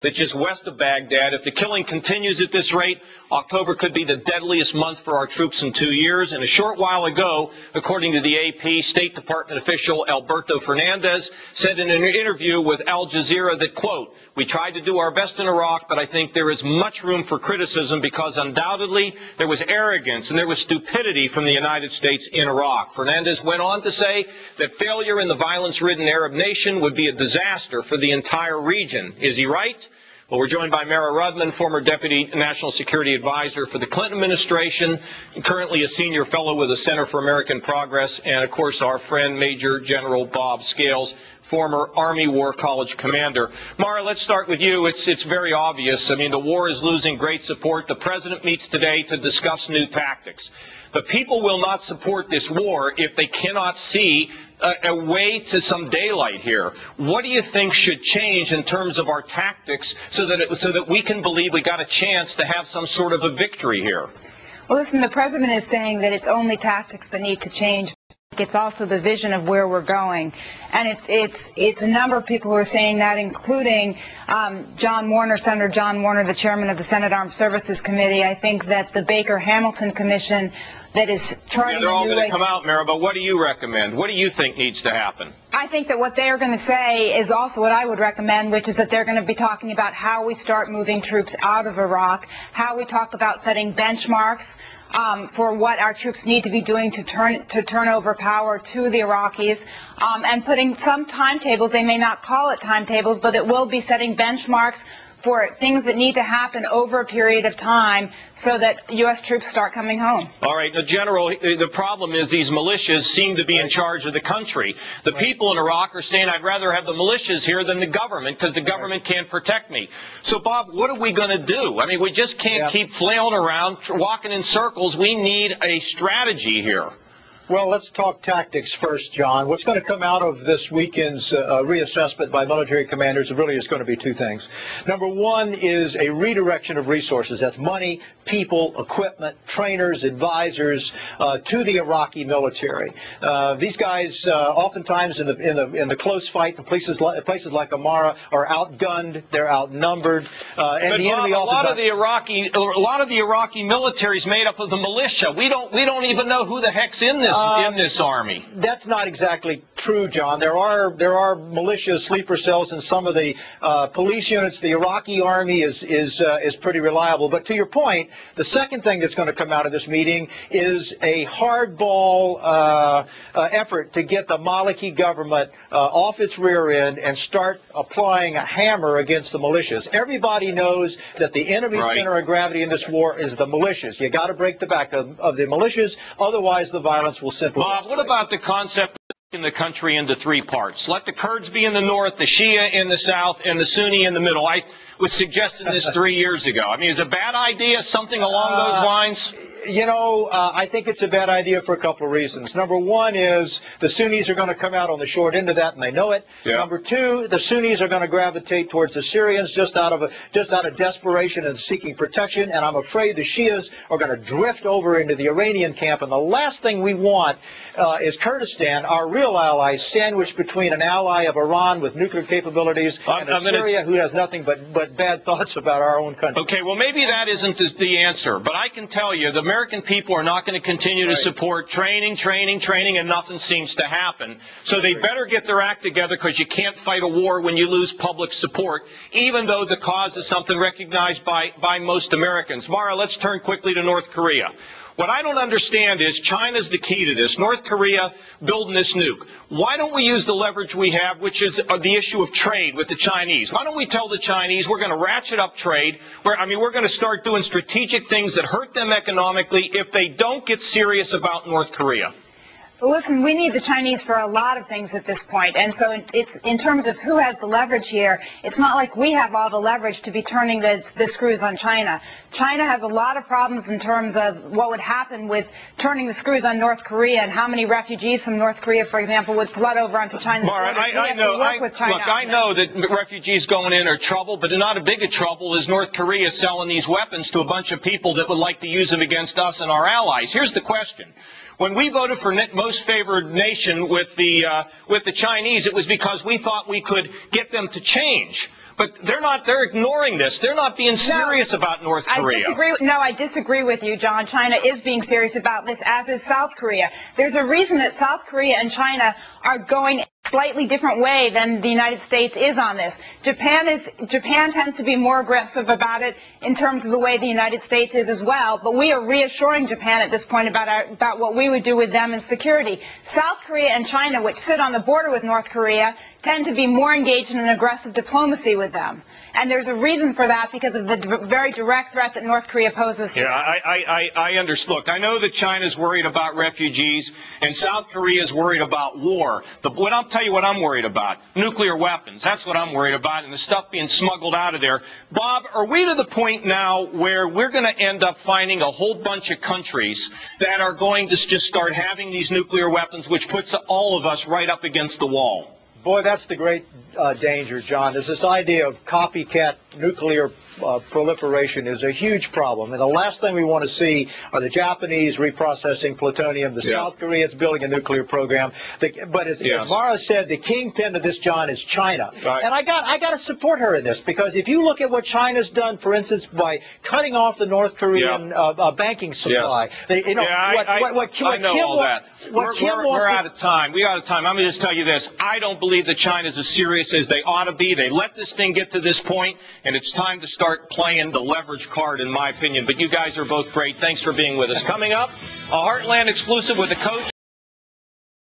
that's just west of Baghdad. If the killing continues at this rate, October could be the deadliest month for our troops in 2 years. And a short while ago, according to the AP, State Department official Alberto Fernandez said in an interview with Al Jazeera that, quote, "We tried to do our best in Iraq, but I think there is much room for criticism because undoubtedly there was arrogance and there was stupidity from the United States in Iraq." Fernandez went on to say that failure in the violence-ridden Arab nation would be a disaster for the entire region. Is he right? Well, we're joined by Mara Rudman, former Deputy National Security Advisor for the Clinton administration, currently a senior fellow with the Center for American Progress, and, of course, our friend Major General Bob Scales, former Army War College commander. Mara, let's start with you. It's very obvious. I mean, the war is losing great support. The president meets today to discuss new tactics. The people will not support this war if they cannot see a way to some daylight here. What do you think should change in terms of our tactics so that we can believe we got a chance to have some sort of a victory here? Well, listen, the president is saying that it's only tactics that need to change. It's also the vision of where we're going. And it's a number of people who are saying that, including John Warner, Senator John Warner, the chairman of the Senate Armed Services Committee. I think that the Baker-Hamilton Commission that is charting they're all going to come out, Mara, but what do you recommend? What do you think needs to happen? I think that what they are going to say is also what I would recommend, which is that they're going to be talking about how we start moving troops out of Iraq, how we talk about setting benchmarks for what our troops need to be doing to turn over power to the Iraqis, and putting some timetables. They may not call it timetables, but it will be setting benchmarks for things that need to happen over a period of time so that U.S. troops start coming home. All right. Now, General, the problem is these militias seem to be in charge of the country. The people in Iraq are saying, I'd rather have the militias here than the government because the government can't protect me. So, Bob, what are we going to do? I mean, we just can't keep flailing around, walking in circles. We need a strategy here. Well, let's talk tactics first, John. What's going to come out of this weekend's reassessment by military commanders really is going to be two things. Number one is a redirection of resources. That's money, people, equipment, trainers, advisors to the Iraqi military. These guys, oftentimes in the close fight in places like Amara, are outgunned. They're outnumbered, and the enemy. A lot of the Iraqi military is made up of the militia. We don't even know who the heck's in this army. That's not exactly true, John. There are militia sleeper cells in some of the police units. The Iraqi army is pretty reliable. But to your point, the second thing that's going to come out of this meeting is a hardball effort to get the Maliki government off its rear end and start applying a hammer against the militias. Everybody knows that the enemy center of gravity in this war is the militias. You got to break the back of the militias, otherwise the violence will simply. Bob, what about the concept of breaking the country into three parts? Let the Kurds be in the north, the Shia in the south, and the Sunni in the middle. I was suggesting this 3 years ago. I mean, is it a bad idea, something along those lines? You know, I think it's a bad idea for a couple of reasons. Number one is the Sunnis are going to come out on the short end of that, and they know it. Yeah. Number two, the Sunnis are going to gravitate towards the Syrians just out of desperation and seeking protection, and I'm afraid the Shias are going to drift over into the Iranian camp. And the last thing we want is Kurdistan, our real ally, sandwiched between an ally of Iran with nuclear capabilities and Syria who has nothing but bad thoughts about our own country. Okay, well, maybe that isn't the answer, but I can tell you the American people are not going to continue to support training, and nothing seems to happen. So they better get their act together, because you can't fight a war when you lose public support, even though the cause is something recognized by most Americans. Mara, let's turn quickly to North Korea. What I don't understand is China's the key to this. North Korea building this nuke. Why don't we use the leverage we have, which is the issue of trade with the Chinese? Why don't we tell the Chinese we're going to ratchet up trade? We're going to start doing strategic things that hurt them economically if they don't get serious about North Korea. Well, listen, we need the Chinese for a lot of things at this point, and so it's in terms of who has the leverage here. It's not like we have all the leverage to be turning the screws on China. China has a lot of problems in terms of what would happen with turning the screws on North Korea and how many refugees from North Korea, for example, would flood over onto China's borders. I know that refugees going in are trouble, but not as big a trouble as North Korea selling these weapons to a bunch of people that would like to use them against us and our allies. Here's the question. When we voted for most favored nation with the Chinese, it was because we thought we could get them to change. But they're ignoring this. They're not being serious about North Korea. I disagree with you, John. China is being serious about this, as is South Korea. There's a reason that South Korea and China are going a slightly different way than the United States is on this. Japan tends to be more aggressive about it in terms of the way the United States is as well, but we are reassuring Japan at this point about what we would do with them in security. South Korea and China, which sit on the border with North Korea, tend to be more engaged in an aggressive diplomacy with them. And there's a reason for that because of the very direct threat that North Korea poses to them. I understand. Look, I know that China's worried about refugees and South Korea is worried about war. I'll tell you what I'm worried about. Nuclear weapons. That's what I'm worried about, and the stuff being smuggled out of there. Bob, are we to the point now where we're going to end up finding a whole bunch of countries that are going to just start having these nuclear weapons, which puts all of us right up against the wall? Boy, that's the great danger, John. Is this idea of copycat nuclear proliferation is a huge problem. And the last thing we want to see are the Japanese reprocessing plutonium, the South Koreans building a nuclear program. But as Mara said, the kingpin of this, John, is China. Right. And I got to support her in this, because if you look at what China's done, for instance, by cutting off the North Korean banking supply, we're out of time. We're out of time. I'm going to just tell you this. I don't believe that China's as serious as they ought to be. They let this thing get to this point, and it's time to start playing the leverage card, in my opinion. But you guys are both great. Thanks for being with us. Coming up, a Heartland exclusive with the coach.